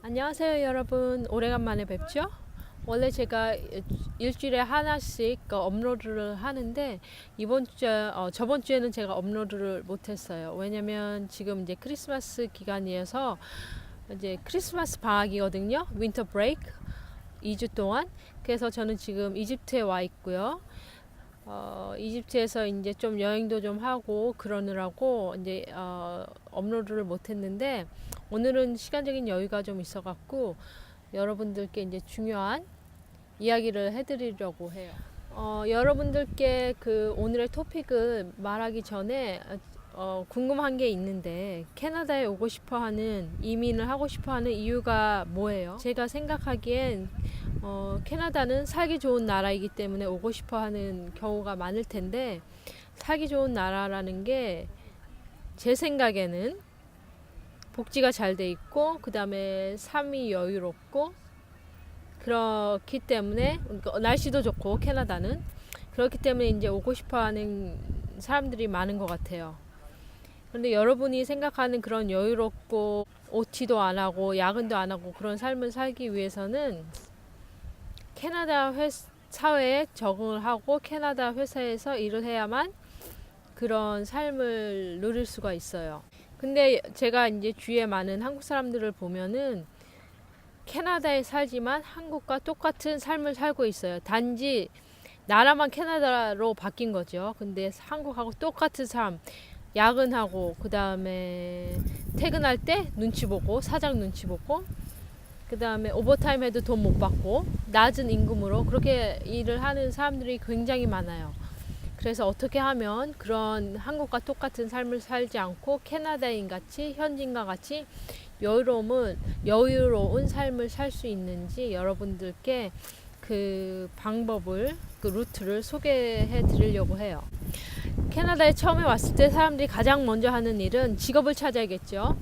안녕하세요 여러분, 오래간만에 뵙죠. 원래 제가 일주일에 하나씩 업로드를 하는데 저번 주에는 제가 업로드를 못했어요. 왜냐면 지금 이제 크리스마스 기간이어서 이제 크리스마스 방학이거든요. 윈터 브레이크 2주 동안. 그래서 저는 지금 이집트에 와 있고요. 이집트에서 이제 좀 여행도 좀 하고 그러느라고 이제 업로드를 못했는데, 오늘은 시간적인 여유가 좀 있어갖고 여러분들께 이제 중요한 이야기를 해드리려고 해요. 여러분들께 그 오늘의 토픽을 말하기 전에 궁금한 게 있는데, 캐나다에 오고 싶어하는, 이민을 하고 싶어하는 이유가 뭐예요? 제가 생각하기엔 캐나다는 살기 좋은 나라이기 때문에 오고 싶어하는 경우가 많을 텐데, 살기 좋은 나라라는 게 제 생각에는 복지가 잘 돼 있고, 그 다음에 삶이 여유롭고, 그렇기 때문에 날씨도 좋고, 캐나다는 그렇기 때문에 이제 오고 싶어하는 사람들이 많은 것 같아요. 그런데 여러분이 생각하는 그런 여유롭고 OT도 안 하고 야근도 안 하고 그런 삶을 살기 위해서는 캐나다 사회에 적응을 하고 캐나다 회사에서 일을 해야만 그런 삶을 누릴 수가 있어요. 근데 제가 이제 주위에 많은 한국 사람들을 보면은 캐나다에 살지만 한국과 똑같은 삶을 살고 있어요. 단지 나라만 캐나다로 바뀐 거죠. 근데 한국하고 똑같은 삶, 야근하고, 그 다음에 퇴근할 때 눈치 보고, 사장 눈치 보고, 그 다음에 오버타임 해도 돈 못 받고, 낮은 임금으로 그렇게 일을 하는 사람들이 굉장히 많아요. 그래서 어떻게 하면 그런 한국과 똑같은 삶을 살지 않고 캐나다인 같이, 현지인과 같이 여유로운 삶을 살 수 있는지 여러분들께 그 방법을, 그 루트를 소개해 드리려고 해요. 캐나다에 처음에 왔을 때 사람들이 가장 먼저 하는 일은 직업을 찾아야겠죠.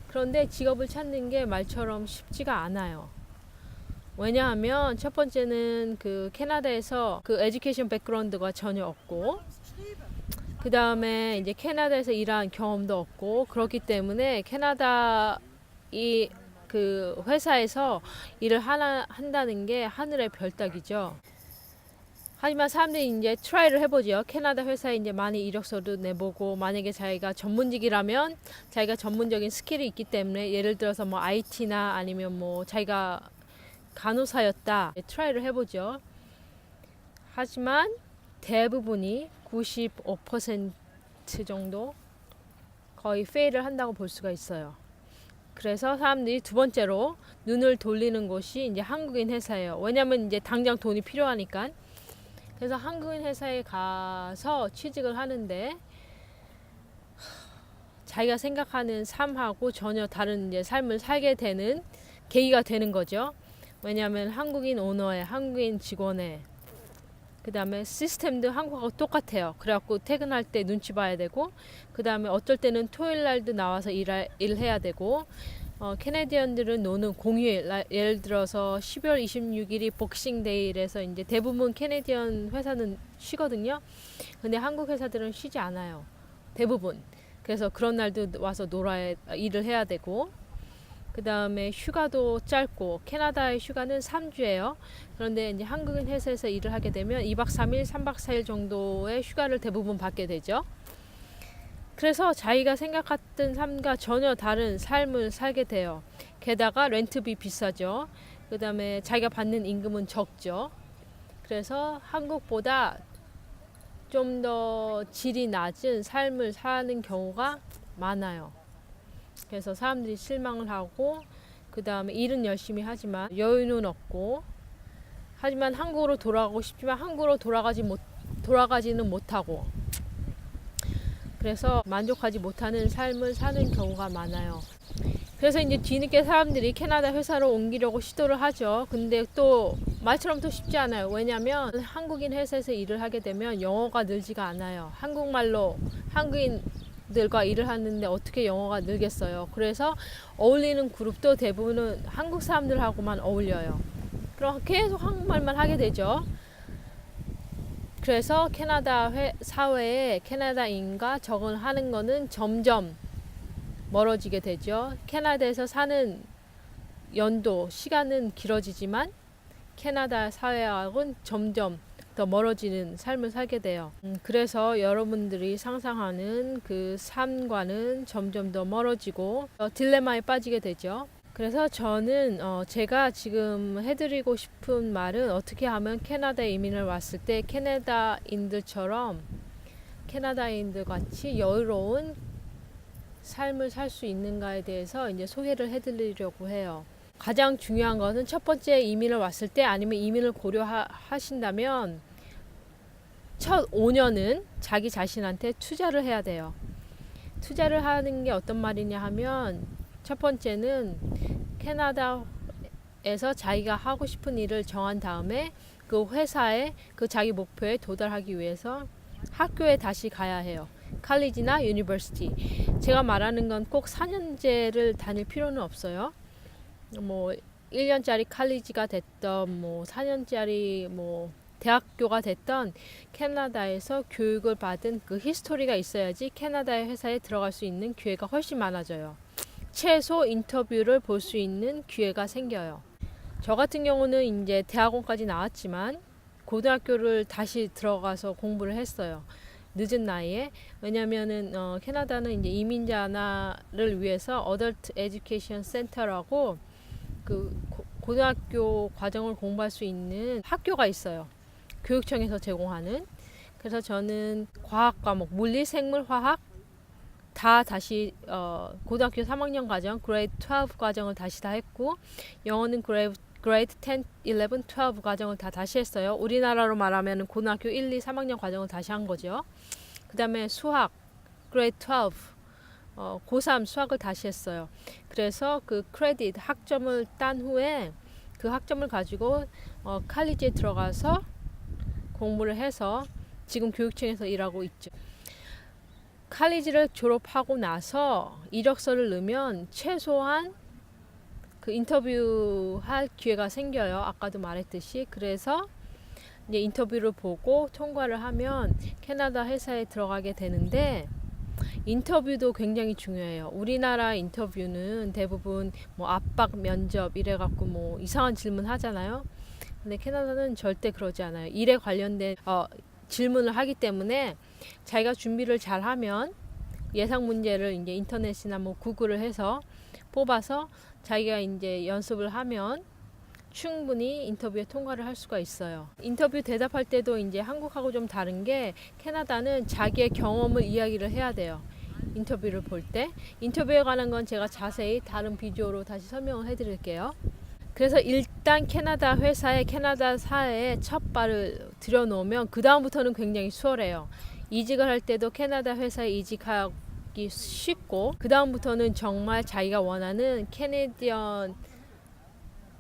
그런데 직업을 찾는 게 말처럼 쉽지가 않아요. 왜냐하면 첫 번째는 그 캐나다에서 그 에듀케이션 백그라운드가 전혀 없고, 그 다음에 이제 캐나다에서 일한 경험도 없고, 그렇기 때문에 캐나다 그 회사에서 일을 한다는 게 하늘의 별 따기죠. 하지만 사람들이 이제 트라이를 해보죠. 캐나다 회사에 이제 많이 이력서도 내보고, 만약에 자기가 전문직이라면 자기가 전문적인 스킬이 있기 때문에, 예를 들어서 뭐 IT나 아니면 뭐 자기가 간호사였다, 트라이를 해보죠. 하지만 대부분이 95% 정도 거의 페일을 한다고 볼 수가 있어요. 그래서 사람들이 두 번째로 눈을 돌리는 곳이 이제 한국인 회사예요. 왜냐면 이제 당장 돈이 필요하니까. 그래서 한국인 회사에 가서 취직을 하는데 자기가 생각하는 삶하고 전혀 다른 이제 삶을 살게 되는 계기가 되는 거죠. 왜냐하면 한국인 오너에, 한국인 직원에, 그 다음에 시스템도 한국하고 똑같아요. 그래갖고 퇴근할 때 눈치 봐야 되고, 그 다음에 어쩔 때는 토요일 날도 나와서 일해야 되고, 캐네디언들은 노는 공휴일, 예를 들어서 12월 26일이 복싱데이라서 이제 대부분 캐네디언 회사는 쉬거든요. 근데 한국 회사들은 쉬지 않아요. 대부분. 그래서 그런 날도 와서 일을 해야 되고, 그 다음에 휴가도 짧고, 캐나다의 휴가는 3주예요. 그런데 이제 한국인 회사에서 일을 하게 되면 2박 3일, 3박 4일 정도의 휴가를 대부분 받게 되죠. 그래서 자기가 생각했던 삶과 전혀 다른 삶을 살게 돼요. 게다가 렌트비 비싸죠. 그 다음에 자기가 받는 임금은 적죠. 그래서 한국보다 좀 더 질이 낮은 삶을 사는 경우가 많아요. 그래서 사람들이 실망을 하고, 그 다음에 일은 열심히 하지만 여유는 없고, 하지만 한국으로 돌아가고 싶지만 한국으로 돌아가지는 못하고, 그래서 만족하지 못하는 삶을 사는 경우가 많아요. 그래서 이제 뒤늦게 사람들이 캐나다 회사로 옮기려고 시도를 하죠. 근데 또 말처럼 또 쉽지 않아요. 왜냐면 한국인 회사에서 일을 하게 되면 영어가 늘지가 않아요. 한국말로 한국인들과 일을 하는데 어떻게 영어가 늘겠어요. 그래서 어울리는 그룹도 대부분은 한국 사람들하고만 어울려요. 그럼 계속 한국말만 하게 되죠. 그래서 캐나다 사회에 캐나다인과 적응하는 거는 점점 멀어지게 되죠. 캐나다에서 사는 연도, 시간은 길어지지만 캐나다 사회하고는 점점 더 멀어지는 삶을 살게 돼요. 그래서 여러분들이 상상하는 그 삶과는 점점 더 멀어지고 딜레마에 빠지게 되죠. 그래서 저는 제가 지금 해드리고 싶은 말은 어떻게 하면 캐나다에 이민을 왔을 때 캐나다인들처럼 캐나다인들 같이 여유로운 삶을 살 수 있는가에 대해서 이제 소개를 해드리려고 해요. 가장 중요한 것은 첫 번째 이민을 왔을 때 아니면 이민을 고려하신다면 첫 5년은 자기 자신한테 투자를 해야 돼요. 투자를 하는 게 어떤 말이냐 하면 첫 번째는 캐나다에서 자기가 하고 싶은 일을 정한 다음에 그 회사에 그 자기 목표에 도달하기 위해서 학교에 다시 가야 해요. 칼리지나 유니버시티. 제가 말하는 건 꼭 4년제를 다닐 필요는 없어요. 뭐 1년짜리 칼리지가 됐던 뭐 4년짜리 뭐 대학교가 됐던 캐나다에서 교육을 받은 그 히스토리가 있어야지 캐나다의 회사에 들어갈 수 있는 기회가 훨씬 많아져요. 최소 인터뷰를 볼 수 있는 기회가 생겨요. 저 같은 경우는 이제 대학원까지 나왔지만 고등학교를 다시 들어가서 공부를 했어요. 늦은 나이에. 왜냐면은 캐나다는 이제 이민자를 위해서 어덜트 에듀케이션 센터라고 그 고등학교 과정을 공부할 수 있는 학교가 있어요. 교육청에서 제공하는. 그래서 저는 과학 과목, 물리, 생물, 화학 다 다시 고등학교 3학년 과정, 그레이드 12 과정을 다시 다 했고, 영어는 그레이드 10, 11, 12 과정을 다 다시 했어요. 우리나라로 말하면 고등학교 1, 2, 3학년 과정을 다시 한 거죠. 그 다음에 수학, 그레이드 12, 고3 수학을 다시 했어요. 그래서 그 크레딧 학점을 딴 후에 그 학점을 가지고 칼리지에 들어가서 공부를 해서 지금 교육청에서 일하고 있죠. 칼리지를 졸업하고 나서 이력서를 넣으면 최소한 그 인터뷰할 기회가 생겨요. 아까도 말했듯이. 그래서 이제 인터뷰를 보고 통과를 하면 캐나다 회사에 들어가게 되는데, 인터뷰도 굉장히 중요해요. 우리나라 인터뷰는 대부분 뭐 압박 면접 이래갖고 뭐 이상한 질문 하잖아요. 근데 캐나다는 절대 그러지 않아요. 일에 관련된 질문을 하기 때문에 자기가 준비를 잘 하면 예상 문제를 이제 인터넷이나 뭐 구글을 해서 뽑아서 자기가 이제 연습을 하면 충분히 인터뷰에 통과를 할 수가 있어요. 인터뷰 대답할 때도 이제 한국하고 좀 다른 게, 캐나다는 자기의 경험을 이야기를 해야 돼요. 인터뷰를 볼 때. 인터뷰에 관한 건 제가 자세히 다른 비디오로 다시 설명을 해드릴게요. 그래서 일단 캐나다 회사에, 캐나다 사회에 첫 발을 들여놓으면 그 다음부터는 굉장히 수월해요. 이직을 할 때도 캐나다 회사에 이직하기 쉽고, 그 다음부터는 정말 자기가 원하는 캐네디언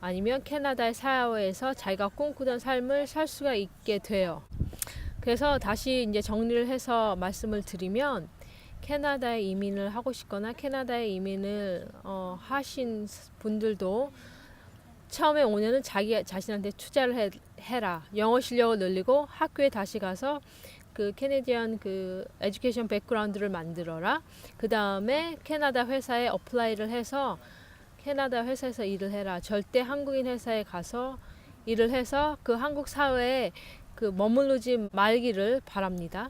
아니면 캐나다의 사회에서 자기가 꿈꾸던 삶을 살 수가 있게 돼요. 그래서 다시 이제 정리를 해서 말씀을 드리면, 캐나다에 이민을 하고 싶거나 캐나다에 이민을 하신 분들도 처음에 5년은 자기 자신한테 투자를 해라. 영어 실력을 늘리고 학교에 다시 가서 그 캐네디언 그 에듀케이션 백그라운드를 만들어라. 그 다음에 캐나다 회사에 어플라이를 해서 캐나다 회사에서 일을 해라. 절대 한국인 회사에 가서 일을 해서 그 한국 사회에 그 머무르지 말기를 바랍니다.